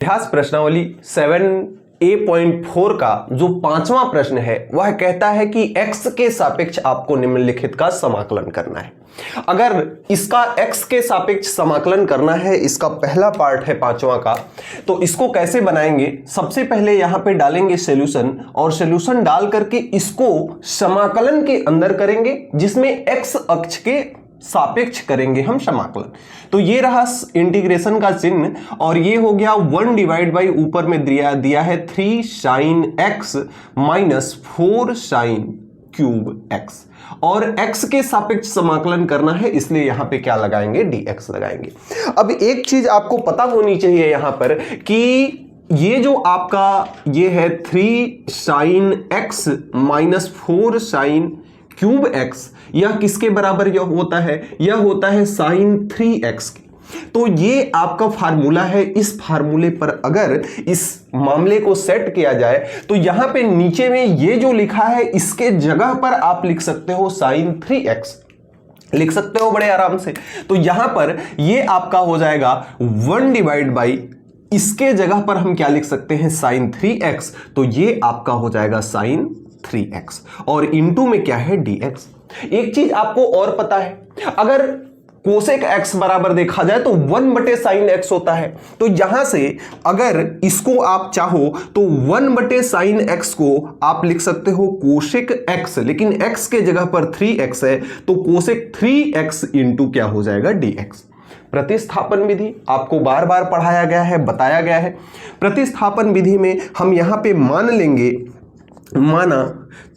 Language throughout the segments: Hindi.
अभ्यास प्रश्नावली 7A.4 का जो 5वां प्रश्न है वह कहता है कि x के सापेक्ष आपको निम्नलिखित का समाकलन करना है। अगर इसका x के सापेक्ष समाकलन करना है, इसका पहला पार्ट है 5वां का, तो इसको कैसे बनाएंगे? सबसे पहले यहां पे डालेंगे सॉल्यूशन और सॉल्यूशन डाल करके इसको समाकलन के अंदर करेंगे, जिसमें x अक्ष के सापेक्ष करेंगे हम समाकलन। तो ये रहा इंटीग्रेशन का चिन्ह और ये हो गया 1 डिवाइड बाई ऊपर में दिया है 3 sin x minus 4 sin cube x और x के सापेक्ष समाकलन करना है, इसलिए यहां पे क्या लगाएंगे? dx लगाएंगे। अब एक चीज आपको पता होनी चाहिए यहां पर कि ये जो आपका ये है 3 sin x minus 4 sin cube x, यह किसके बराबर यह होता है? यह होता है sin 3x की। तो ये आपका फार्मूला है। इस फार्मूले पर अगर इस मामले को सेट किया जाए तो यहां पे नीचे में ये जो लिखा है इसके जगह पर आप लिख सकते हो sin 3x, लिख सकते हो बड़े आराम से। तो यहां पर ये आपका हो जाएगा 1 डिवाइड बाई, इसके जगह पर हम क्या लिख सकते हैं? sin 3x। तो ये आपका हो जाएगा sin 3x और इनटू में क्या है? dx। एक चीज आपको और पता है, अगर कोसेक x बराबर देखा जाए तो 1 बटे साइन x होता है। तो यहां से अगर इसको आप चाहो तो 1 बटे साइन x को आप लिख सकते हो कोसेक x, लेकिन x के जगह पर 3x है तो कोसेक 3x इंटू क्या हो जाएगा? dx। प्रतिस्थापन विधि आपको बार बार पढ़ाया गया है, बताया गया है। प्रतिस्थापन विधि में हम यहां पे मान लेंगे, माना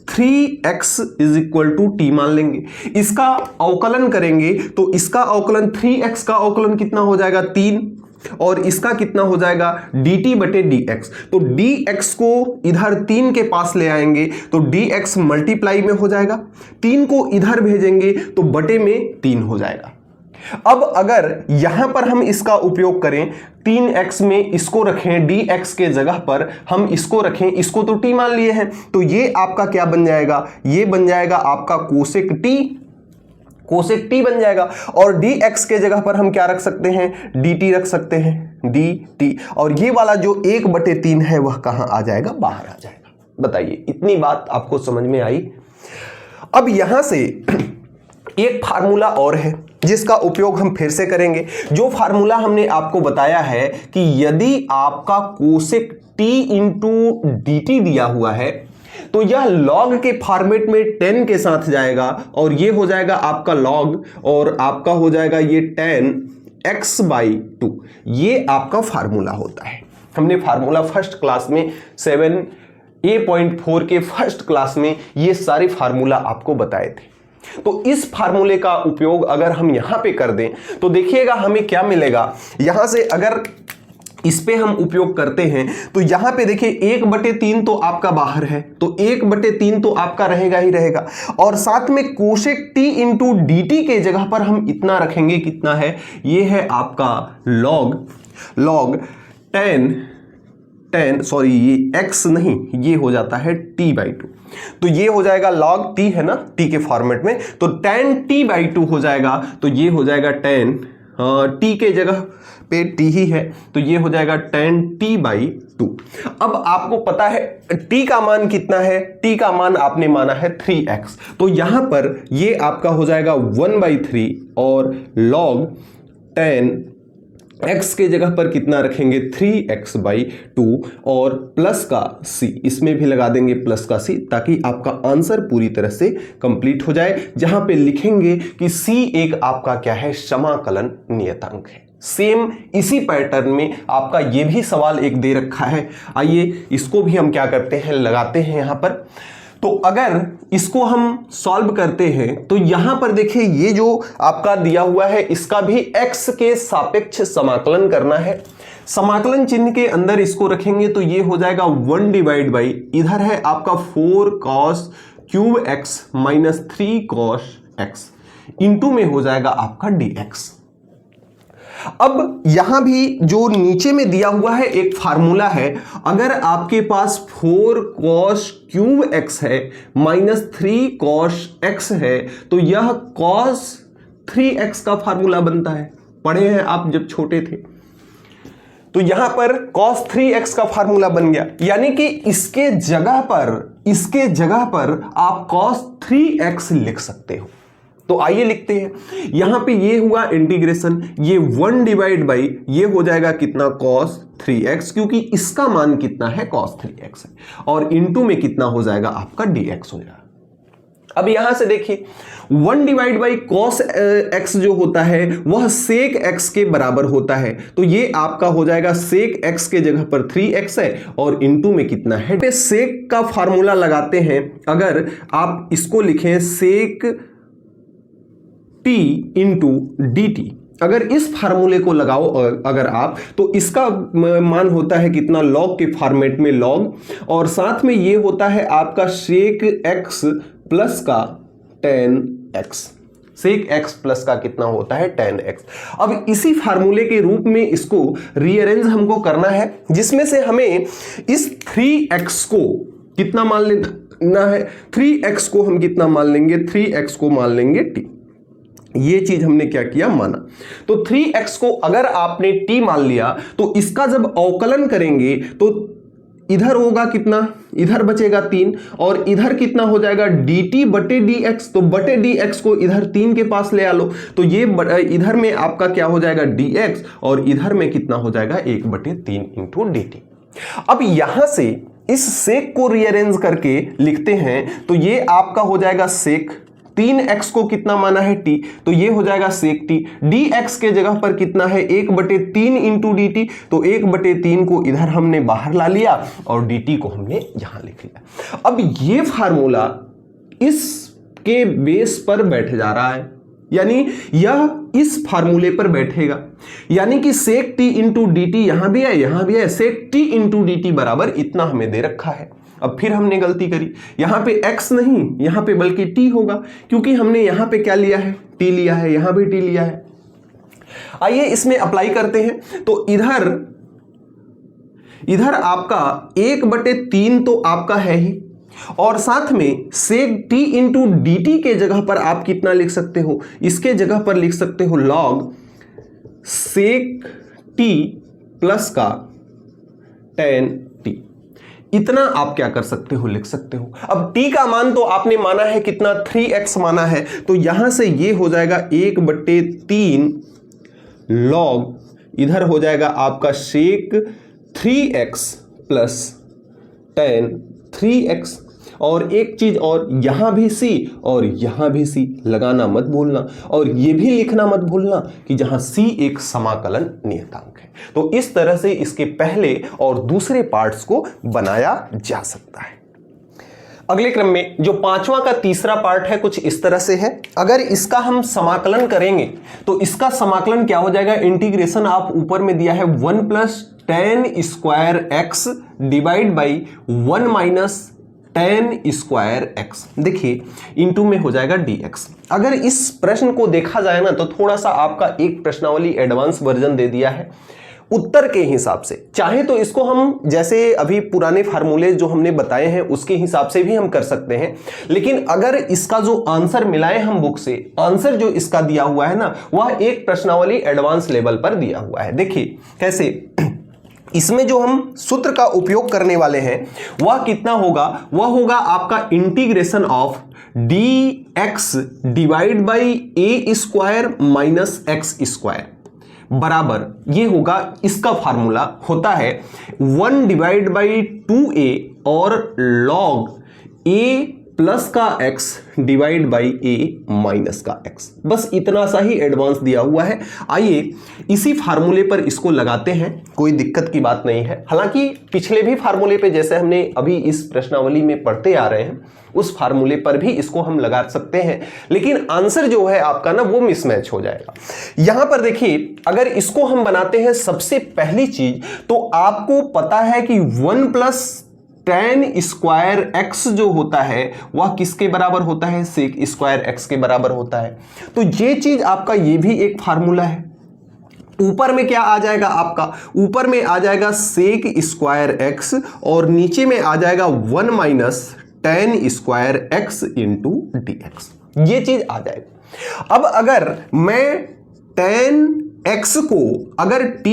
3x is equal to T मान लेंगे, इसका अवकलन करेंगे तो इसका अवकलन 3x का अवकलन कितना हो जाएगा? 3 और इसका कितना हो जाएगा? dt बटे dx। तो dx को इधर 3 के पास ले आएंगे तो dx मल्टीप्लाई में हो जाएगा, 3 को इधर भेजेंगे तो बटे में 3 हो जाएगा। अब अगर यहां पर हम इसका उपयोग करें, 3x में इसको रखें dx के जगह पर हम इसको रखें, इसको तो t मान लिए हैं, तो ये आपका क्या बन जाएगा? ये बन जाएगा आपका कोसेक t बन जाएगा। और dx के जगह पर हम क्या रख सकते हैं? dt रख सकते हैं, dt। और ये वाला जो 1/3 है वह कहां आ जाएगा? बाहर आ जाएगा। बताइए, इतनी बात आपको समझ में आई? अब यहां से एक फार्मूला और है जिसका उपयोग हम फिर से करेंगे। जो फार्मूला हमने आपको बताया है कि यदि आपका कोसेक t इंटू dt दिया हुआ है तो यह log के फॉर्मेट में 10 के साथ जाएगा और ये हो जाएगा आपका log और आपका हो जाएगा ये 10 x/2। ये आपका फार्मूला होता है। हमने फार्मूला फर्स्ट क्लास में 7A.4 के फर्स्ट क्लास में ये सारे फार्मूला आपको बताए थे। तो इस फार्मूले का उपयोग अगर हम यहां पे कर दें तो देखिएगा हमें क्या मिलेगा। यहां से अगर इस पे हम उपयोग करते हैं तो यहां पे देखिए 1/3 तो आपका बाहर है, तो 1/3 तो आपका रहेगा ही रहेगा। और साथ में कोसेक t इंटू dt के जगह पर हम इतना रखेंगे, कितना है? ये है आपका log 10 सॉरी ये x नहीं, ये हो जाता है t/2। तो ये हो जाएगा log t है ना, t के फॉर्मेट में, तो 10 t/2 हो जाएगा। तो ये हो जाएगा 10 t के जगह पे t ही है तो ये हो जाएगा 10 t/2। अब आपको पता है t का मान कितना है? t का मान आपने माना है 3x, तो यहां पर ये आपका हो जाएगा 1/3 और log 10 x के जगह पर कितना रखेंगे? 3x/2 और प्लस का c, इसमें भी लगा देंगे प्लस का c, ताकि आपका आंसर पूरी तरह से कंप्लीट हो जाए। जहां पे लिखेंगे कि c एक आपका क्या है? समाकलन नियतांक है। सेम इसी पैटर्न में आपका ये भी सवाल एक दे रखा है। आइए इसको भी हम क्या करते हैं? लगाते हैं यहां पर। तो अगर इसको हम सॉल्व करते हैं तो यहां पर देखिए ये जो आपका दिया हुआ है इसका भी x के सापेक्ष समाकलन करना है। समाकलन चिन्ह के अंदर इसको रखेंगे तो ये हो जाएगा 1 डिवाइड बाई, इधर है आपका 4 cos cube x minus 3 cos x into में हो जाएगा आपका dx। अब यहां भी जो नीचे में दिया हुआ है एक फार्मूला है, अगर आपके पास 4 cos क्यूब x है माइनस 3 cos x है तो यह cos 3x का फार्मूला बनता है। पढ़े हैं आप जब छोटे थे। तो यहां पर cos 3x का फार्मूला बन गया, यानी कि इसके जगह पर आप cos 3x लिख सकते हो। तो आइए लिखते हैं, यहां पे ये हुआ इंटीग्रेशन, ये 1 डिवाइड बाई ये हो जाएगा कितना cos 3x, क्योंकि इसका मान कितना है cos 3x है, और इनटू में कितना हो जाएगा आपका dx हो जाएगा। अब यहां से देखिए 1 डिवाइड बाई cos x जो होता है वह sec x के बराबर होता है, तो ये आपका हो जाएगा sec x के जगह पर 3x है और इनटू में कितना है। sec का फार्मूला लगाते हैं, अगर आप इसको लिखें sec t इंटू dt, अगर इस फार्मूले को लगाओ अगर आप, तो इसका मान होता है कितना log के फॉर्मेट में log, और साथ में ये होता है आपका sec x प्लस का tan x, sec x plus का कितना होता है tan x। अब इसी फार्मूले के रूप में इसको रीअरेंज हमको करना है, जिसमें से हमें इस 3x को कितना मान लेना है, 3x को हम कितना मान लेंगे, 3x को मान लेंगे t। ये चीज हमने क्या किया, माना। तो 3x को अगर आपने t मान लिया तो इसका जब अवकलन करेंगे तो इधर होगा कितना, इधर बचेगा 3 और इधर कितना हो जाएगा dt बटे dx, तो बटे dx को इधर 3 के पास ले आ लो, तो ये इधर में आपका क्या हो जाएगा dx और इधर में कितना हो जाएगा 1 बटे 3 इंटू dt। अब यहां से इस सेक को रीअरेंज करके लिखते हैं, तो ये आपका हो जाएगा सेक 3x को कितना माना है t, तो ये हो जाएगा sec t, dx के जगह पर कितना है 1 बटे 3 इंटू dt, तो 1 बटे 3 को इधर हमने बाहर ला लिया और dt को हमने यहां लिख लिया। अब ये फार्मूला इसके बेस पर बैठ जा रहा है, यानी यह इस फार्मूले पर बैठेगा, यानी कि sec t इंटू dt यहां भी है, यहां भी है, sec t इंटू dt बराबर इतना हमें दे रखा है। अब फिर हमने गलती करी, यहां पे x नहीं यहां पे बल्कि t होगा, क्योंकि हमने यहां पे क्या लिया है, t लिया है, यहां भी t लिया है। आइए इसमें अप्लाई करते हैं, तो इधर आपका 1 बटे 3 तो आपका है ही, और साथ में sec t इंटू dt के जगह पर आप कितना लिख सकते हो, इसके जगह पर लिख सकते हो log sec t प्लस का tan t। इतना आप क्या कर सकते हो, लिख सकते हो। अब t का मान तो आपने माना है कितना, 3x माना है, तो यहां से ये हो जाएगा 1 बटे 3 log, इधर हो जाएगा आपका sec 3x plus tan 3x, और एक चीज और, यहां भी c और यहां भी c लगाना मत भूलना, और ये भी लिखना मत भूलना कि जहां c एक समाकलन नियतांक है। तो इस तरह से इसके पहले और दूसरे पार्ट्स को बनाया जा सकता है। अगले क्रम में जो पांचवा का तीसरा पार्ट है कुछ इस तरह से है, अगर इसका हम समाकलन करेंगे तो इसका समाकलन क्या हो जाएगा, इंटीग्रेशन आप ऊपर में दिया है 1 plus tan square x divide by 1 minus tan square x, देखिए इनटू में हो जाएगा dx। अगर इस प्रश्न को देखा जाए ना तो थोड़ा सा आपका एक प्रश्नावली एडवांस वर्जन दे दिया है उत्तर के हिसाब से, चाहे तो इसको हम जैसे अभी पुराने फार्मूले जो हमने बताए हैं उसके हिसाब से भी हम कर सकते हैं, लेकिन अगर इसका जो आंसर मिलाए हम बुक से, आंसर जो इसका दिया हुआ है ना वह एक प्रश्नावली एडवांस लेवल पर दिया हुआ है। देखिए कैसे, इसमें जो हम सूत्र का उपयोग करने वाले हैं वह कितना होगा, वह होगा आपका integration of dx divide by a square minus x square बराबर, ये होगा इसका फार्मूला होता है 1 डिवाइड बाई 2a और log a प्लस का x divide by a minus का x। बस इतना सा ही एडवांस दिया हुआ है। आइए इसी फार्मूले पर इसको लगाते हैं, कोई दिक्कत की बात नहीं है। हालांकि पिछले भी फार्मूले पे जैसे हमने अभी इस प्रश्नावली में पढ़ते आ रहे हैं उस फार्मूले पर भी इसको हम लगा सकते हैं, लेकिन आंसर जो है आपका ना वो मिसमैच हो जाएगा। यहां पर देखिए अगर इसको हम बनाते हैं, सबसे पहली चीज तो आपको पता है कि 1 प्लस tan स्क्वायर x जो होता है वह किसके बराबर होता है, sec स्क्वायर x के बराबर होता है। तो ये चीज आपका ये भी एक फार्मूला है। ऊपर में क्या आ जाएगा आपका, ऊपर में आ जाएगा sec स्क्वायर x और नीचे में आ जाएगा 1 minus tan square x into dx, ये चीज आ जाएगी। अब अगर मैं tan x को अगर t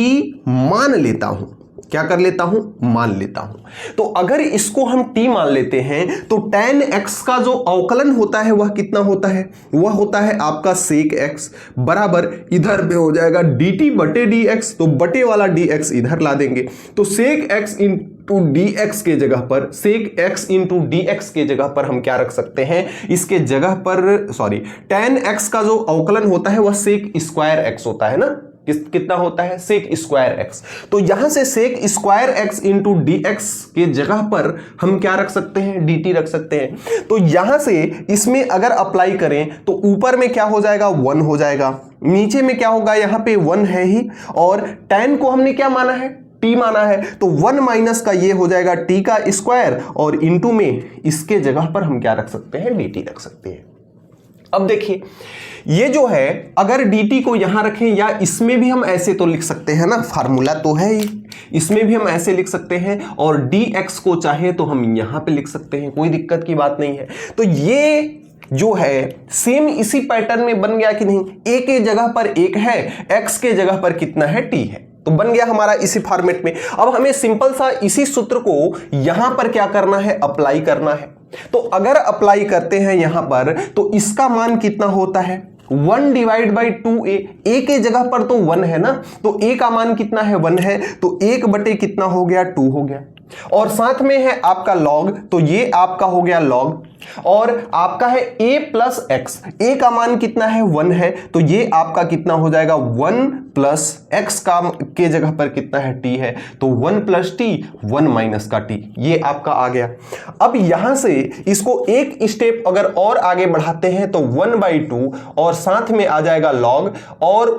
मान लेता हूं, क्या कर लेता हूं, मान लेता हूं, तो अगर इसको हम t मान लेते हैं तो tan x का जो अवकलन होता है वह कितना होता है, वह होता है आपका sec x बराबर इधर पे हो जाएगा dt बटे dx, तो बटे वाला dx इधर ला देंगे, तो sec x इंटू dx के जगह पर, sec x इंटू dx के जगह पर हम क्या रख सकते हैं, इसके जगह पर सॉरी tan x का जो अवकलन होता है वह sec स्क्वायर x होता है ना, कितना होता है, सेक स्क्वायर एक्स। तो यहां से sec square x into d x के जगह पर हम क्या रख सकते हैं, डी टी रख सकते हैं। तो यहां से इसमें अगर अप्लाई करें तो ऊपर में क्या हो जाएगा, 1 हो जाएगा, नीचे में क्या होगा, यहां पे 1 है ही, और tan को हमने क्या माना है, t माना है, तो 1 माइनस का ये हो जाएगा t का स्क्वायर, और इंटू में इसके जगह पर हम क्या रख सकते हैं, डी टी रख सकते हैं। अब देखिए ये जो है अगर dt को यहां रखें, या इसमें भी हम ऐसे तो लिख सकते हैं ना, फार्मूला तो है ही, इसमें भी हम ऐसे लिख सकते हैं, और dx को चाहे तो हम यहां पे लिख सकते हैं, कोई दिक्कत की बात नहीं है। तो ये जो है सेम इसी पैटर्न में बन गया कि नहीं, a के जगह पर 1 है, x के जगह पर कितना है, t है, तो बन गया हमारा इसी फॉर्मेट में। अब हमें सिंपल सा इसी सूत्र को यहां पर क्या करना है, अप्लाई करना है। तो अगर अप्लाई करते हैं यहां पर तो इसका मान कितना होता है, 1 डिवाइड बाई 2a, a के जगह पर तो 1 है ना, तो a का मान कितना है, 1 है, तो 1 बटे कितना हो गया, 2 हो गया, और साथ में है आपका log, तो ये आपका हो गया log, और आपका है a प्लस एक्स, a का मान कितना है, 1 है, तो ये आपका कितना हो जाएगा, 1 प्लस एक्स का के जगह पर कितना है, t है, तो 1 प्लस टी, 1 माइनस का t, ये आपका आ गया। अब यहां से इसको एक स्टेप अगर और आगे बढ़ाते हैं तो 1/2, और साथ में आ जाएगा log, और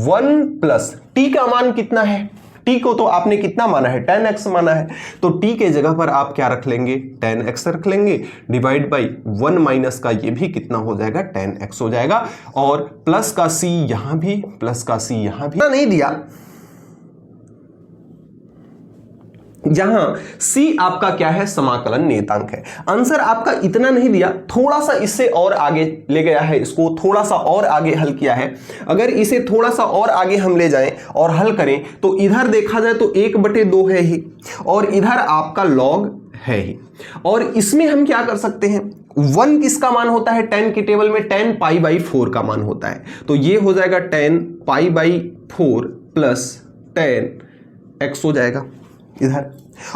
1 प्लस t का मान कितना है, t को तो आपने कितना माना है, tan x माना है, तो t के जगह पर आप क्या रख लेंगे, tan x रख लेंगे, डिवाइड बाई 1 माइनस का ये भी कितना हो जाएगा, tan x हो जाएगा, और प्लस का c यहां भी, प्लस का c यहां भी नहीं दिया, जहां c आपका क्या है, समाकलन नियतांक है। आंसर आपका इतना नहीं दिया, थोड़ा सा इससे और आगे ले गया है, इसको थोड़ा सा और आगे हल किया है। अगर इसे थोड़ा सा और आगे हम ले जाएं और हल करें तो इधर देखा जाए तो 1/2 है ही, और इधर आपका log है ही, और इसमें हम क्या कर सकते हैं, 1 किसका मान होता है, tan की टेबल में tan π/4 का मान होता है, तो ये हो जाएगा tan π/4 प्लस tan x हो जाएगा इधर,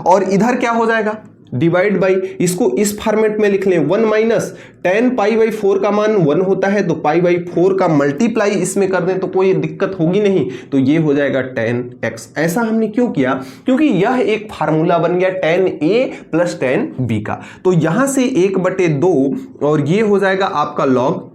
और इधर क्या हो जाएगा, डिवाइड बाई, इसको इस फॉर्मेट में लिख लें, 1 माइनस tan π/4 का मान 1 होता है, तो π/4 का मल्टीप्लाई इसमें कर दें तो कोई दिक्कत होगी नहीं, तो ये हो जाएगा tan x। ऐसा हमने क्यों किया, क्योंकि यह एक फार्मूला बन गया tan a plus tan b का, तो यहां से 1/2, और ये हो जाएगा आपका log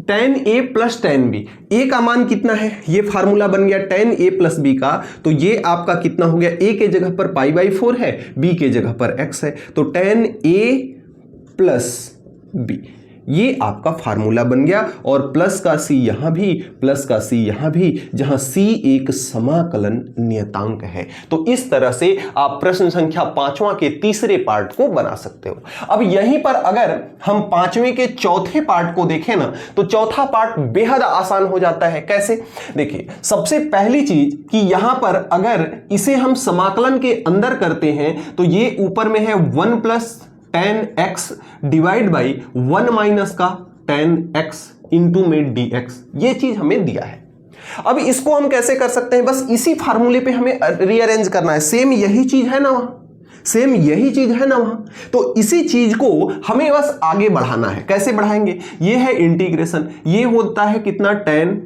tan a plus tan b, a का मान कितना है, ये फार्मूला बन गया tan a प्लस b का, तो ये आपका कितना हो गया, a के जगह पर π/4 है, b के जगह पर x है, तो tan a प्लस b, ये आपका फार्मूला बन गया, और प्लस का c यहां भी, प्लस का c यहां भी, जहां c एक समाकलन नियतांक है। तो इस तरह से आप प्रश्न संख्या 5वां के तीसरे पार्ट को बना सकते हो। अब यहीं पर अगर हम 5वें के चौथे पार्ट को देखें ना, तो चौथा पार्ट बेहद आसान हो जाता है। कैसे, देखिए सबसे पहली चीज कि यहां पर अगर इसे हम समाकलन के अंदर करते हैं तो ये ऊपर में है 1 plus tan x divide by 1 minus का tan x इंटू में dx, ये चीज हमें दिया है। अब इसको हम कैसे कर सकते हैं, बस इसी फार्मूले पे हमें रीअरेंज करना है, सेम यही चीज है ना वहां, सेम यही चीज है ना वहां, तो इसी चीज को हमें बस आगे बढ़ाना है। कैसे बढ़ाएंगे, ये है इंटीग्रेशन, ये होता है कितना tan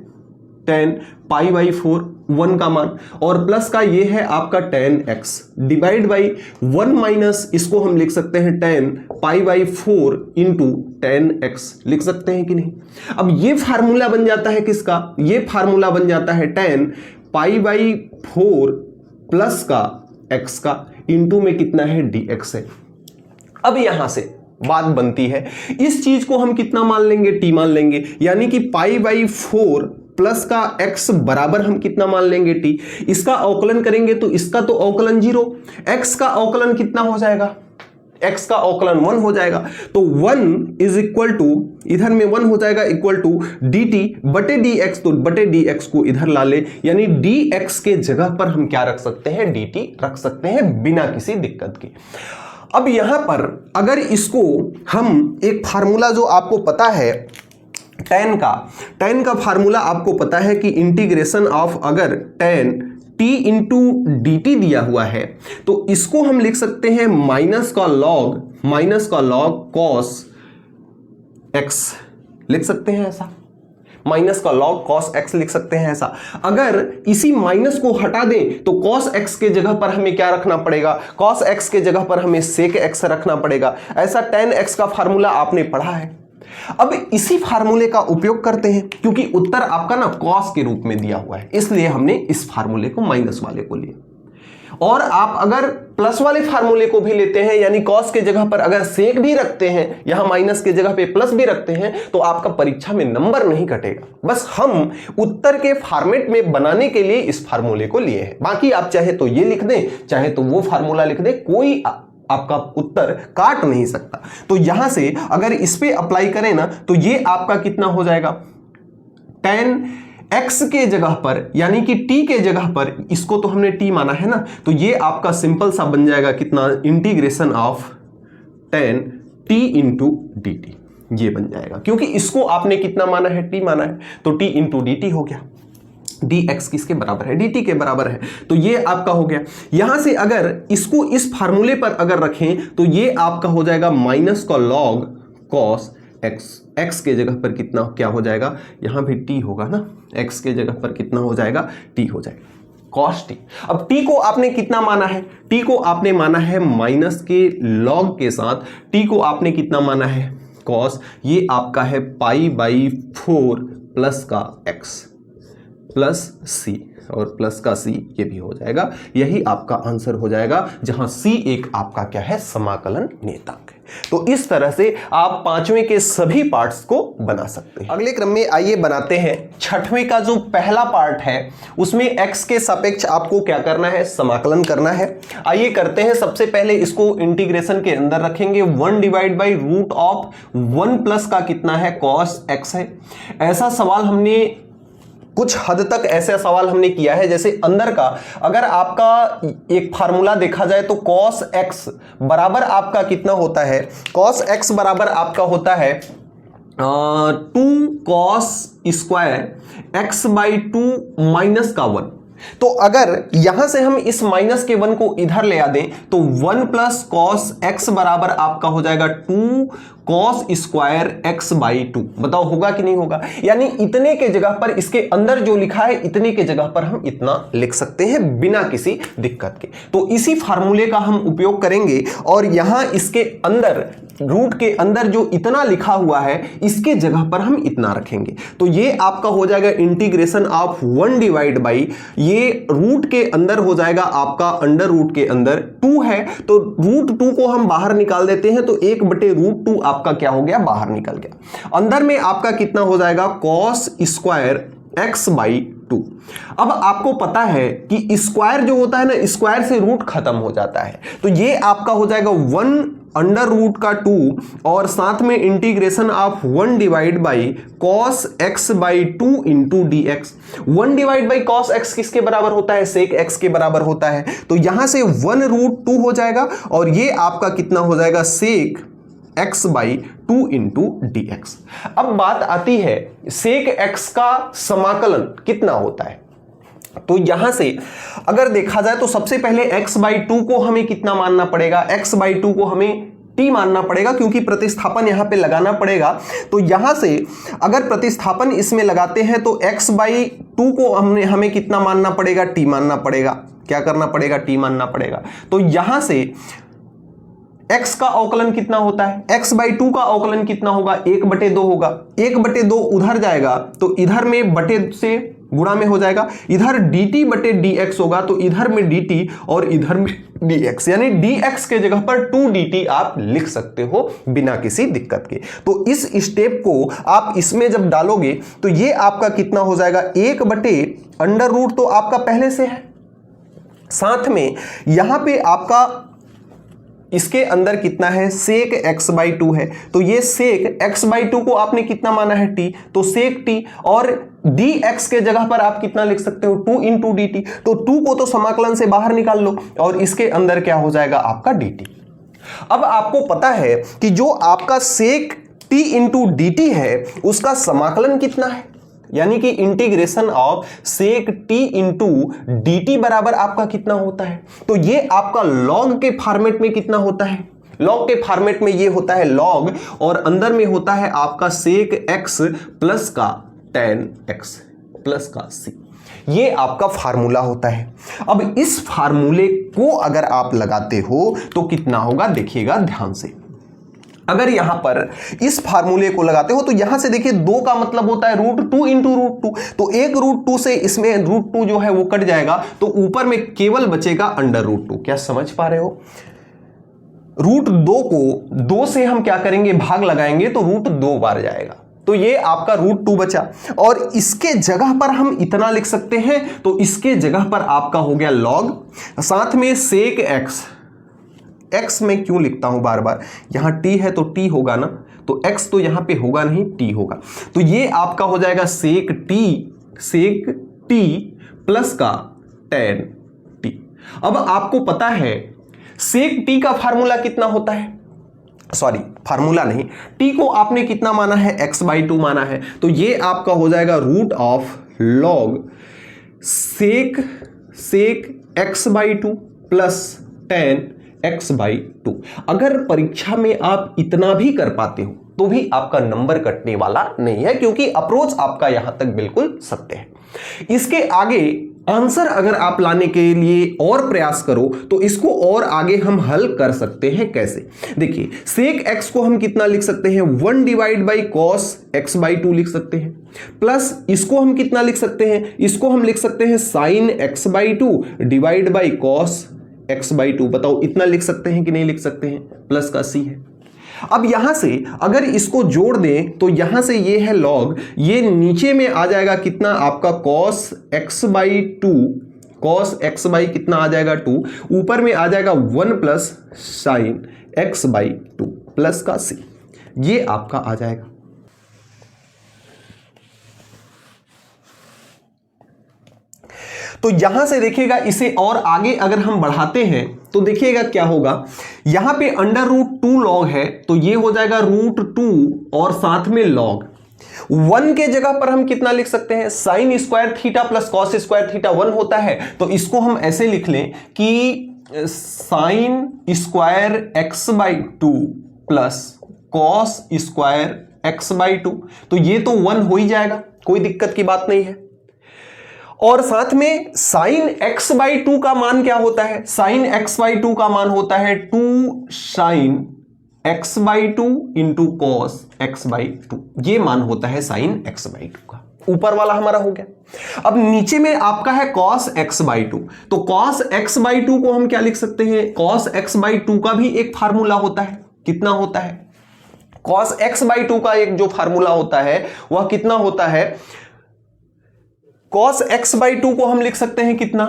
π/4 1 का मान, और प्लस का ये है आपका tan x divide by 1 minus, इसको हम लिख सकते हैं tan π/4 इंटू tan x, लिख सकते हैं कि नहीं। अब ये फार्मूला बन जाता है किसका, ये फार्मूला बन जाता है tan π/4 प्लस का x का, इंटू में कितना है dx है। अब यहां से बात बनती है, इस चीज को हम कितना मान लेंगे, t मान लेंगे, यानी कि π/4 प्लस का x बराबर हम कितना मान लेंगे, t। इसका अवकलन करेंगे तो इसका तो अवकलन 0, x का अवकलन कितना हो जाएगा, x का अवकलन 1 हो जाएगा। तो 1 इज इक्वल टू, इधर में 1 हो जाएगा इक्वल टू dt बटे dx, तो बटे dx को इधर ला ले, यानी dx के जगह पर हम क्या रख सकते हैं, dt रख सकते हैं बिना किसी दिक्कत के। अब यहां पर अगर इसको हम एक फार्मूला जो आपको पता है tan का फार्मूला आपको पता है कि इंटीग्रेशन ऑफ, अगर tan t into D T दिया हुआ है तो इसको हम लिख सकते हैं माइनस का लॉग कॉस x लिख सकते हैं ऐसा, माइनस का लॉग कॉस x लिख सकते हैं ऐसा। अगर इसी माइनस को हटा दें तो cos x के जगह पर हमें क्या रखना पड़ेगा, cos x के जगह पर हमें sec x रखना पड़ेगा। ऐसा tan x का फार्मूला आपने पढ़ा है। अब इसी फार्मूले का उपयोग करते हैं, क्योंकि उत्तर आपका ना cos के रूप में दिया हुआ है, इसलिए हमने इस फार्मूले को माइनस वाले को लिया। और आप अगर प्लस वाले फार्मूले को भी लेते हैं, यानी cos के जगह पर अगर सेक भी रखते हैं, यहां माइनस के जगह पे प्लस भी रखते हैं, तो आपका परीक्षा में नंबर नहीं कटेगा। बस हम उत्तर के फॉर्मेट में बनाने के लिए इस फार्मूले को लिए हैं। बाकी आप चाहे तो ये लिख दें, चाहे तो वो फार्मूला लिख दें, कोई आपका उत्तर काट नहीं सकता। तो यहां से अगर इस पे अप्लाई करें ना, तो ये आपका कितना हो जाएगा, tan x के जगह पर, यानी कि t के जगह पर, इसको तो हमने t माना है ना, तो ये आपका सिंपल सा बन जाएगा कितना, integration of tan t into D T, ये बन जाएगा, क्योंकि इसको आपने कितना माना है, t माना है, तो t इंटू डी टी हो गया। dx किसके बराबर है, dt के बराबर है, तो ये आपका हो गया। यहां से अगर इसको इस फार्मूले पर अगर रखें तो ये आपका हो जाएगा माइनस का लॉग कॉस x के जगह पर कितना क्या हो जाएगा, यहां भी t होगा ना, x के जगह पर कितना हो जाएगा, t हो जाएगा cos t। अब t को आपने कितना माना है, t को आपने माना है माइनस के लॉग के साथ, t को आपने कितना माना है cos, ये आपका है π/4 प्लस का x प्लस c, और प्लस का c ये भी हो जाएगा। यही आपका आंसर हो जाएगा, जहां c एक आपका क्या है, समाकलन नेतांक है। तो इस तरह से आप पांचवें के सभी पार्ट्स को बना सकते हैं। अगले क्रम में आइए बनाते हैं छठवें का जो पहला पार्ट है, उसमें x के सापेक्ष आपको क्या करना है, समाकलन करना है। आइए करते हैं। सबसे पहले इसको इंटीग्रेशन के अंदर रखेंगे, 1 divide by root of 1 plus का कितना है, cos x है। ऐसा सवाल हमने कुछ हद तक ऐसा सवाल हमने किया है, जैसे अंदर का अगर आपका एक फार्मूला देखा जाए तो cos x बराबर आपका कितना होता है, cos x बराबर आपका होता है 2 cos स्क्वायर x/2 माइनस का 1। तो अगर यहां से हम इस माइनस के 1 को इधर ले आ दें तो 1 प्लस cos x बराबर आपका हो जाएगा 2 cos स्क्वायर x/2। बताओ होगा कि नहीं होगा, यानी इतने के जगह पर, इसके अंदर जो लिखा है इतने के जगह पर हम इतना लिख सकते हैं बिना किसी दिक्कत के। तो इसी फार्मूले का हम उपयोग करेंगे, और यहां इसके अंदर रूट के अंदर जो इतना लिखा हुआ है इसके जगह पर हम इतना रखेंगे। तो ये आपका हो जाएगा इंटीग्रेशन ऑफ 1 डिवाइड बाई, ये रूट के अंदर हो जाएगा आपका अंडर रूट के अंदर 2 है, तो रूट 2 को हम बाहर निकाल देते हैं, तो 1/√2 आपका क्या हो गया, बाहर निकल गया। अंदर में आपका कितना हो जाएगा, cos स्क्वायर x/2। अब आपको पता है कि स्क्वायर जो होता है ना, स्क्वायर से रूट खत्म हो जाता है, तो ये आपका हो जाएगा 1 अंडर रूट का 2 और साथ में integration of 1 divide by cos x/2 into dx। 1 divide by cos x किसके बराबर होता है, sec x के बराबर होता है, तो यहां से 1√2 हो जाएगा, और ये आपका कितना हो जाएगा, sec x/2 इंटू dx। अब बात आती है sec x का समाकलन कितना होता है। तो यहां से अगर देखा जाए तो सबसे पहले x/2 को हमें कितना मानना पड़ेगा, x/2 को हमें t मानना पड़ेगा, क्योंकि प्रतिस्थापन यहां पे लगाना पड़ेगा। तो यहां से अगर प्रतिस्थापन इसमें लगाते हैं तो x/2 को हमें कितना मानना पड़ेगा, t मानना पड़ेगा। क्या करना पड़ेगा, t मानना पड़ेगा। तो यहां से x का अवकलन कितना होता है, x/2 का अवकलन कितना होगा, 1/2 होगा। 1/2 उधर जाएगा तो इधर में बटे से गुणा में हो जाएगा, इधर dt/dx होगा तो इधर में dt और इधर में dx, यानी dx के जगह पर 2dt आप लिख सकते हो बिना किसी दिक्कत के। तो इस स्टेप को आप इसमें जब डालोगे तो ये आपका कितना हो जाएगा, 1/√, तो आपका पहले से है, साथ में यहां पे आपका इसके अंदर कितना है, सेक x/2 है, तो ये सेक x/2 को आपने कितना माना है, t, तो सेक t, और dx के जगह पर आप कितना लिख सकते हो, 2 × dt, तो 2 को तो समाकलन से बाहर निकाल लो और इसके अंदर क्या हो जाएगा आपका dt। अब आपको पता है कि जो आपका सेक t × dt है उसका समाकलन कितना है, यानी कि integration of sec t × dt बराबर आपका कितना होता है, तो ये आपका लॉग के फॉर्मेट में कितना होता है, लॉग के फॉर्मेट में ये होता है लॉग, और अंदर में होता है आपका सेक x प्लस का tan x प्लस का c, ये आपका फार्मूला होता है। अब इस फार्मूले को अगर आप लगाते हो तो कितना होगा, देखिएगा ध्यान से। अगर यहां पर इस फार्मूले को लगाते हो तो यहां से देखिए 2 का मतलब होता है √2 × √2, तो एक √2 से इसमें √2 जो है वो कट जाएगा, तो ऊपर में केवल बचेगा √2। क्या समझ पा रहे हो, √2 को 2 से हम क्या करेंगे, भाग लगाएंगे तो √2 बार जाएगा, तो ये आपका √2 बचा, और इसके जगह पर हम इतना लिख सकते हैं, तो इसके जगह पर आपका हो गया लॉग, साथ में सेक x में क्यों लिखता हूं बार बार, यहां t है तो t होगा ना, तो x तो यहां पे होगा नहीं, t होगा, तो ये आपका हो जाएगा सेक t प्लस का tan t। अब आपको पता है सेक t का फार्मूला कितना होता है, सॉरी फार्मूला नहीं, t को आपने कितना माना है, x/2 माना है, तो ये आपका हो जाएगा √log सेक x/2 प्लस tan x/2। अगर परीक्षा में आप इतना भी कर पाते हो तो भी आपका नंबर कटने वाला नहीं है, क्योंकि अप्रोच आपका यहां तक बिल्कुल सत्य है। इसके आगे आंसर अगर आप लाने के लिए और प्रयास करो तो इसको और आगे हम हल कर सकते हैं। कैसे, देखिए सेक x को हम कितना लिख सकते हैं, 1/cos x/2 लिख सकते हैं, प्लस इसको हम कितना लिख सकते हैं, इसको हम लिख सकते हैं sin x/2 /cos x/2। बताओ इतना लिख सकते हैं कि नहीं लिख सकते हैं, प्लस का c है। अब यहां से अगर इसको जोड़ दें तो यहां से ये है log, ये नीचे में आ जाएगा कितना आपका cos x/2, cos x कितना आ जाएगा 2, ऊपर में आ जाएगा 1 प्लस sin x/2 प्लस का c, ये आपका आ जाएगा। तो यहां से देखिएगा इसे और आगे अगर हम बढ़ाते हैं तो देखिएगा क्या होगा, यहां पे √2 log है तो ये हो जाएगा √2 और साथ में log 1 के जगह पर हम कितना लिख सकते हैं, sin square theta plus cos square theta 1 होता है, तो इसको हम ऐसे लिख लें कि sin square x/2 plus cos square x/2, तो ये तो 1 हो ही जाएगा, कोई दिक्कत की बात नहीं है। और साथ में sin x/2 का मान क्या होता है, sin x/2 का मान होता है 2 sin x/2 into cos x/2, ये मान होता है sin x/2 का। ऊपर वाला हमारा हो गया। अब नीचे में आपका है cos x/2, तो cos x/2 को हम क्या लिख सकते हैं, cos x/2 का भी एक फार्मूला होता है, कितना होता है, cos x/2 का एक जो फार्मूला होता है वह कितना होता है, cos x/2 को हम लिख सकते हैं कितना,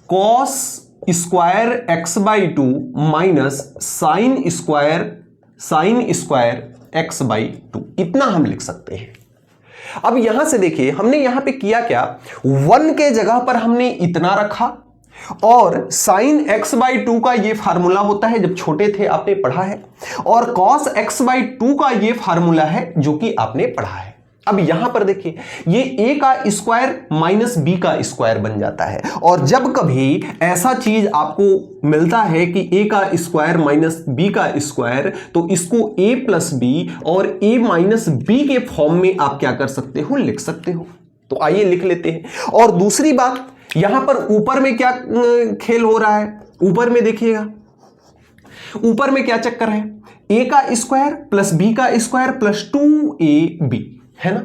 cos square x/2 minus sin square x/2, इतना हम लिख सकते हैं। अब यहां से देखिए हमने यहां पे किया क्या, 1 के जगह पर हमने इतना रखा, और sin x/2 का ये फार्मूला होता है, जब छोटे थे आपने पढ़ा है, और cos x/2 का ये फार्मूला है जो कि आपने पढ़ा है। अब यहां पर देखिए ये a का स्क्वायर माइनस b का स्क्वायर बन जाता है, और जब कभी ऐसा चीज आपको मिलता है कि a का स्क्वायर माइनस b का स्क्वायर, तो इसको a प्लस b और a माइनस b के फॉर्म में आप क्या कर सकते हो, लिख सकते हो। तो आइए लिख लेते हैं। और दूसरी बात, यहां पर ऊपर में क्या खेल हो रहा है, ऊपर में देखिएगा ऊपर में क्या चक्कर है, a का स्क्वायर प्लस b का स्क्वायर प्लस 2ab है ना,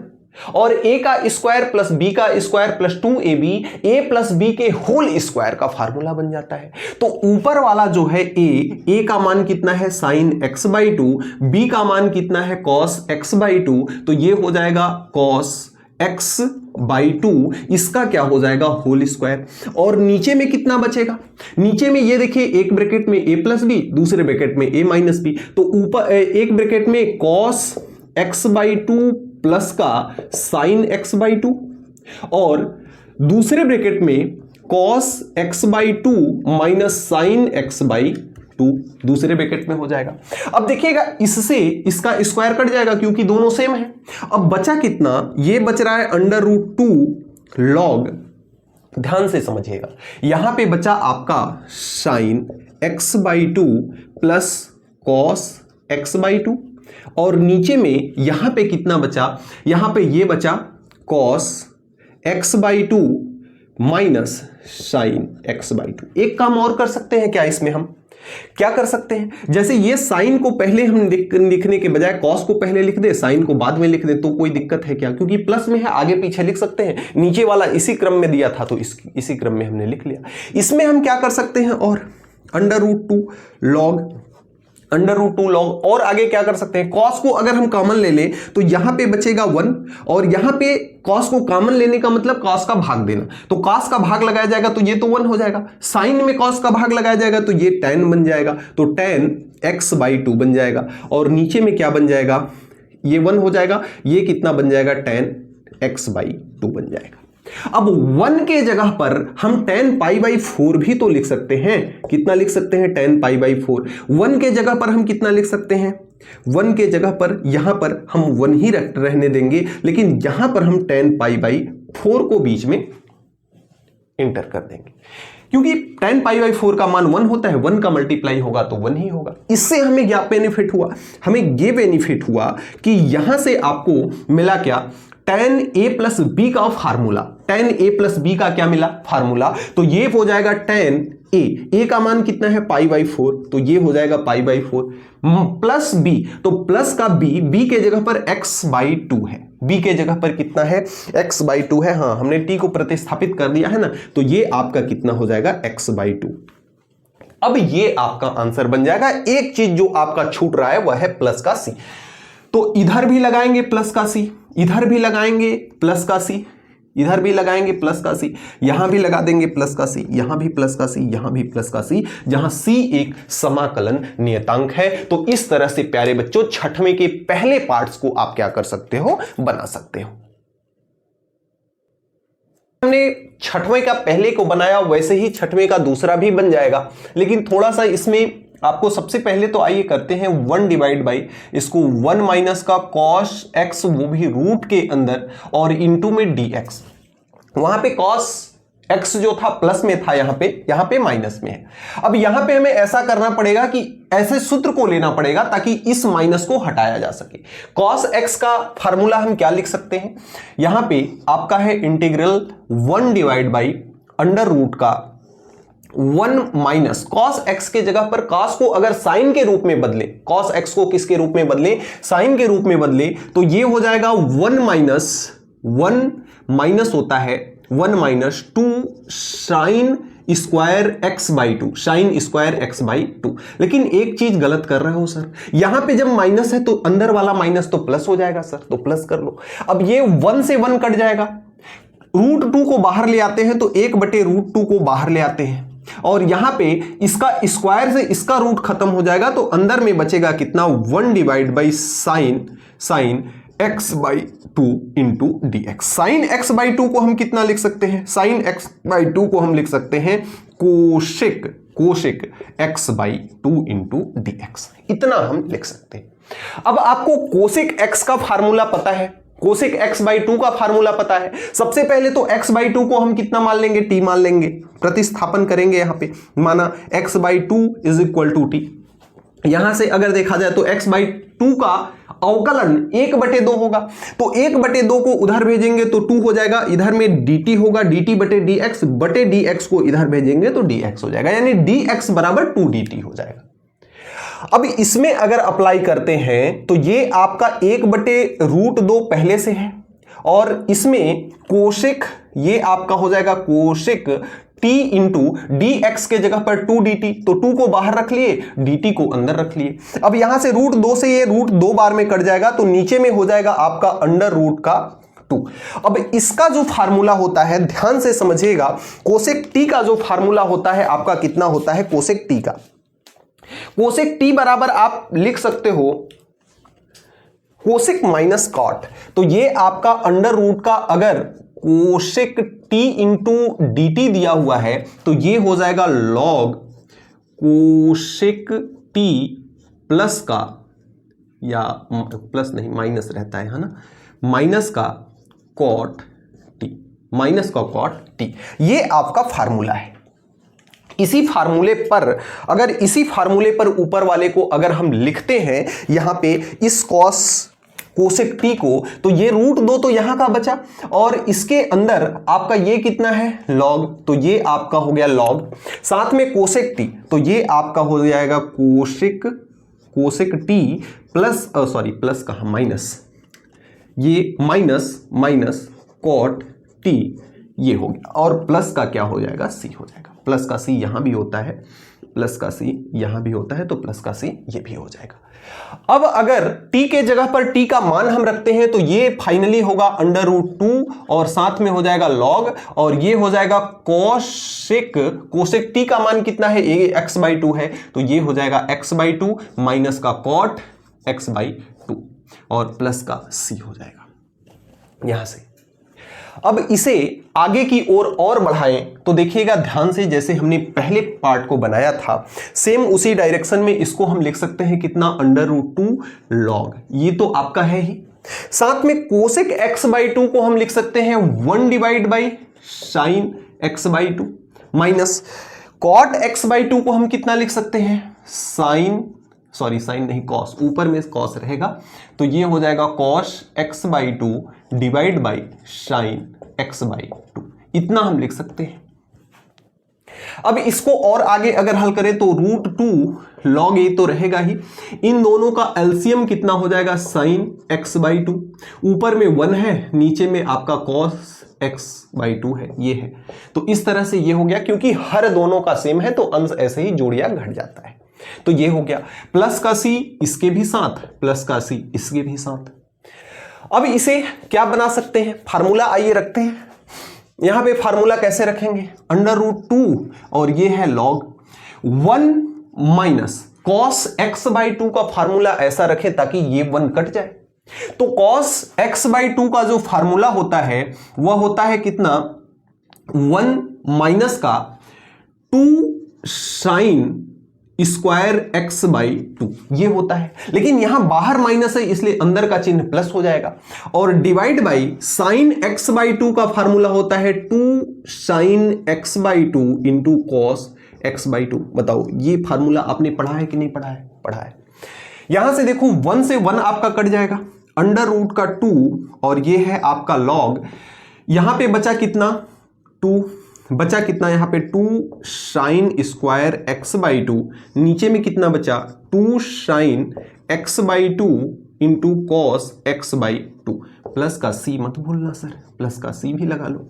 और a का स्क्वायर प्लस b का square plus 2ab, a plus b के होल स्क्वायर का फार्मूला बन जाता है। तो ऊपर वाला जो है a का मान कितना है sin x/2, b का मान कितना है cos x/2, तो ये हो जाएगा cos x बाई टू, इसका क्या हो जाएगा होल स्क्वायर। और नीचे में कितना बचेगा, नीचे में ये देखिए एक ब्रैकेट में a प्लस बी, दूसरे ब्रैकेट में a माइनस बी, तो ऊपर एक ब्रैकेट में cos x by two plus का sin x बाई टू, और दूसरे ब्रैकेट में cos x by to minus sin x by to, दूसरे ब्रैकेट में हो जाएगा। अब देखिएगा इससे इसका स्क्वायर कट जाएगा क्योंकि दोनों सेम है। अब बचा कितना, ये बच रहा है अंडर रूट टू लॉग, ध्यान से समझिएगा, यहां पे बचा आपका sin x by two plus cos x by to, और नीचे में यहां पे कितना बचा, यहां पे ये बचा cos x by to minus sin x by to. एक काम और कर सकते हैं क्या, इसमें हम क्या कर सकते हैं, जैसे ये साइन को पहले हम लिखने के बजाय कॉस को पहले लिख दे, साइन को बाद में लिख दे, तो कोई दिक्कत है क्या, क्योंकि प्लस में है आगे पीछे लिख सकते हैं, नीचे वाला इसी क्रम में दिया था तो इसी क्रम में हमने लिख लिया। इसमें हम क्या कर सकते हैं, और अंडर रूट टू लॉग, और आगे क्या कर सकते हैं, कॉस को अगर हम कॉमन ले लें तो यहां पे बचेगा 1, और यहां पे कॉस को कॉमन लेने का मतलब कॉस का भाग देना, तो कॉस का भाग लगाया जाएगा तो ये तो 1 हो जाएगा, साइन में कॉस का भाग लगाया जाएगा तो ये tan बन जाएगा, तो tan x बाई टू बन जाएगा, और नीचे में क्या बन जाएगा, ये 1 हो जाएगा, ये कितना बन जाएगा tan x बाई टू बन जाएगा। अब 1 के जगह पर हम tan पाई बाई 4 भी तो लिख सकते हैं, कितना लिख सकते हैं, tan पाई बाई 4। 1 के जगह पर हम कितना लिख सकते हैं, 1 के जगह पर यहां पर हम 1 ही रहने देंगे, लेकिन यहां पर हम tan पाई बाई 4 को बीच में इंटर कर देंगे, क्योंकि tan पाई बाई 4 का मान 1 होता है, 1 का मल्टीप्लाई होगा तो 1 ही होगा। इससे हमें क्या बेनिफिट हुआ, हमें ये बेनिफिट हुआ कि यहां से आपको मिला क्या, tan a प्लस बी का formula, tan a plus b का क्या मिला फार्मूला, तो ये हो जाएगा tan a का मान कितना है पाई बाई 4, तो ये हो जाएगा पाई बाई 4 प्लस b, तो प्लस का b के जगह पर x बाई टू है, b के जगह पर कितना है x बाई टू है, हाँ हमने t को प्रतिस्थापित कर दिया है ना, तो ये आपका कितना हो जाएगा x बाई टू। अब ये आपका आंसर बन जाएगा। एक चीज जो आपका छूट रहा है वह है प्लस का c, तो इधर भी लगाएंगे प्लस का c, इधर भी लगाएंगे प्लस का c, इधर भी लगाएंगे प्लस का c, यहां भी लगा देंगे प्लस का c, यहां भी प्लस का c, यहां भी प्लस का c, जहां c एक समाकलन नियतांक है। तो इस तरह से प्यारे बच्चों छठवें के पहले पार्ट्स को आप क्या कर सकते हो, बना सकते हो। हमने छठवें का पहले को बनाया, वैसे ही छठवें का दूसरा भी बन जाएगा, लेकिन थोड़ा सा इसमें आपको सबसे पहले तो आइए करते हैं 1 डिवाइड बाई इसको 1 माइनस का cos x, वो भी रूट के अंदर, और इनटू में dx। वहां पे cos x जो था प्लस में था, यहां पे माइनस में है। अब यहां पे हमें ऐसा करना पड़ेगा कि ऐसे सूत्र को लेना पड़ेगा ताकि इस माइनस को हटाया जा सके। cos x का फार्मूला हम क्या लिख सकते हैं, यहां पे आपका है integral 1 divide by under root का 1 माइनस cos x के जगह पर cos को अगर साइन के रूप में बदले, cos x को किसके रूप में बदले, साइन के रूप में बदले, तो ये हो जाएगा 1 माइनस होता है 1 minus 2 sine square x by to, sine square x by to. लेकिन एक चीज गलत कर रहे हो सर, यहां पे जब माइनस है तो अंदर वाला माइनस तो प्लस हो जाएगा सर, तो प्लस कर लो। अब ये 1 से 1 कट जाएगा, रूट 2 को बाहर ले आते हैं तो 1/√2 को बाहर ले आते हैं, और यहां पे इसका स्क्वायर से इसका रूट खत्म हो जाएगा, तो अंदर में बचेगा कितना 1 divide by sine x by two into d x. Sine x by two को हम कितना लिख सकते हैं, साइन x बाई टू को हम लिख सकते हैं कोशिक x by two into d x, इतना हम लिख सकते हैं। अब आपको कोशिक x का फार्मूला पता है, कोशिक x बाई टू का फार्मूला पता है। सबसे पहले तो x बाई टू को हम कितना मान लेंगे, t मान लेंगे, प्रतिस्थापन करेंगे। यहां पे माना x by two is equal to t. यहां से अगर देखा जाए तो x बाई टू का अवकलन 1/2 होगा, तो 1/2 को उधर भेजेंगे तो 2 हो जाएगा, इधर में dt होगा, dt बटे dx को इधर भेजेंगे तो dx हो जाएगा, यानी dx बराबर 2dt हो जाएगा। अब इसमें अगर अप्लाई करते हैं तो ये आपका 1/√2 पहले से है, और इसमें कोशिक ये आपका हो जाएगा कोशिक t इंटू डी एक्स के जगह पर 2dt, तो 2 को बाहर रख लिए, dt को अंदर रख लिए। अब यहां से √2 से ये √2 बार में कट जाएगा, तो नीचे में हो जाएगा आपका अंडर रूट का 2। अब इसका जो फार्मूला होता है, ध्यान से समझिएगा, कोसेक टी का जो फार्मूला होता है आपका कितना होता है कोसेक टी का। कोसेक टी बराबर आप लिख सकते हो कोसेक माइनस कॉट। तो ये आपका अंडर रूट का अगर cosec T into D T दिया हुआ है तो ये हो जाएगा लॉग कोसेक टी प्लस का, या प्लस नहीं माइनस रहता है ना, माइनस का कॉट टी, माइनस का कॉट टी। ये आपका फार्मूला है। इसी फार्मूले पर, अगर इसी फार्मूले पर ऊपर वाले को अगर हम लिखते हैं यहां पे इस कॉस कोसेक टी को, तो ये √2 तो यहां का बचा, और इसके अंदर आपका ये कितना है लॉग, तो ये आपका हो गया लॉग, साथ में कोसेक टी, तो ये आपका हो जाएगा cosec T plus, sorry plus कहां, माइनस, ये माइनस कॉट टी ये हो गया, और प्लस का क्या हो जाएगा सी हो जाएगा। प्लस का सी यहां भी होता है, प्लस का सी यहां भी होता है, तो प्लस का सी ये भी हो जाएगा। अब अगर t के जगह पर t का मान हम रखते हैं तो ये फाइनली होगा √2 और साथ में हो जाएगा log, और ये हो जाएगा कोसेक t का मान कितना है, ये x/2 है, तो ये हो जाएगा x/2 माइनस का cot x/2 और प्लस का c हो जाएगा यहां से। अब इसे आगे की ओर और बढ़ाएं तो देखिएगा ध्यान से, जैसे हमने पहले पार्ट को बनाया था सेम उसी डायरेक्शन में इसको हम लिख सकते हैं कितना, √2 log, ये तो आपका है ही। साथ में कोसेक x/2 को हम लिख सकते हैं 1 sin x/2 minus cot x/2 को हम कितना लिख सकते हैं, साइन नहीं कॉस, ऊपर में कॉस रहेगा, तो ये हो जाएगा cos x/2 divide by sign x/2, इतना हम लिख सकते हैं। अब इसको और आगे अगर हल करें तो √2 log a तो रहेगा ही, इन दोनों का एलसीएम कितना हो जाएगा साइन x/2, ऊपर में 1 है, नीचे में आपका cos x/2 है, ये है, तो इस तरह से ये हो गया, क्योंकि हर दोनों का सेम है तो अंश ऐसे ही जोड़िया घट जाता है। तो ये हो गया प्लस का सी इसके भी साथ, प्लस का सी इसके भी साथ। अब इसे क्या बना सकते हैं, फार्मूला आइए रखते हैं। यहां पे फार्मूला कैसे रखेंगे, √2 और ये है log 1 माइनस cos x/2 का फार्मूला ऐसा रखें ताकि ये 1 कट जाए। तो cos x/2 का जो फार्मूला होता है वह होता है कितना, 1 माइनस का 2 sin स्क्वायर x/2 ये होता है, लेकिन यहां बाहर माइनस है इसलिए अंदर का चिन्ह प्लस हो जाएगा, और डिवाइड बाई साइन x/2 का फार्मूला होता है 2 sin x/2 into cos x/2। बताओ ये फार्मूला आपने पढ़ा है कि नहीं पढ़ा है, पढ़ा है। यहां से देखो 1 से 1 आपका कट जाएगा, √2 और ये है आपका log, यहां पे बचा कितना 2, बचा कितना यहाँ पे 2 sin स्क्वायर x/2, नीचे में कितना बचा 2 sin x/2 into cos x/2, plus का c मत भूलना सर, प्लस का c भी लगा लो,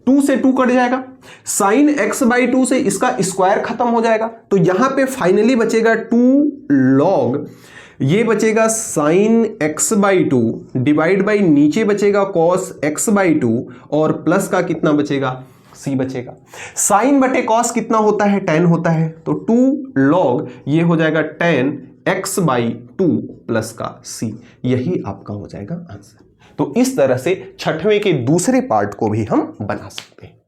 2 से 2 कट जाएगा, sin x/2 से इसका स्क्वायर खत्म हो जाएगा, तो यहां पे फाइनली बचेगा 2 log, ये बचेगा sin x/2 डिवाइड बाई नीचे बचेगा cos x/2 और प्लस का कितना बचेगा c बचेगा। साइन बटे कॉस कितना होता है, tan होता है, तो 2 log ये हो जाएगा tan x/2 प्लस का c, यही आपका हो जाएगा आंसर। तो इस तरह से छठवें के दूसरे पार्ट को भी हम बना सकते हैं।